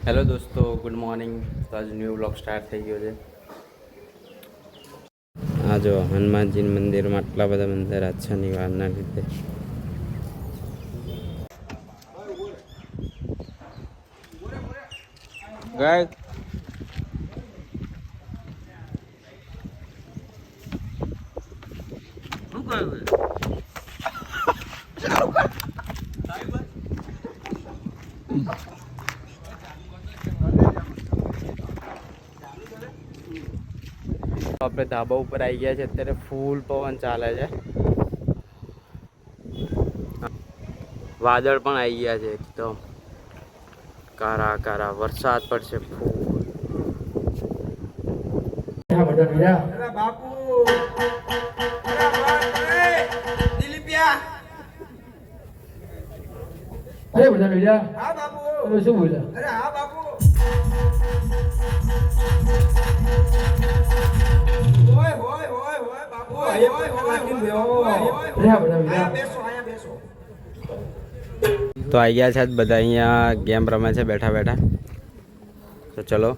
Hello દોસ્તો, good morning. તો આજ ન્યૂ બ્લોગ સ્ટાર્ટ થઈ ગયો છે. આ જો હનુમાનજી મંદિરમાં આટલા બધા મંદિર આછાની વારના લીધે ગાય શું કહ્યું આપણે ધાબા ઉપર આવી ગયા છે. અત્યારે ફૂલ પવન ચાલે છે. વાદળ પણ આવી ગયા છે. એકદમ કારા કારા વરસાદ પડશે. ફૂલ બાપુ દિલીપિયા અરે બધા ભૈયા હા બાપુ તમે શું બોલ્યા? અરે હા બાપુ હોય હોય હોય હોય બાપુ હોય હોય હોય અરે આ બધા ભૈયા બેસો આયા બેસો. તો આવી ગયા છે. આજ બધા અહીંયા ગેમ રમે છે બેઠા બેઠા. તો ચલો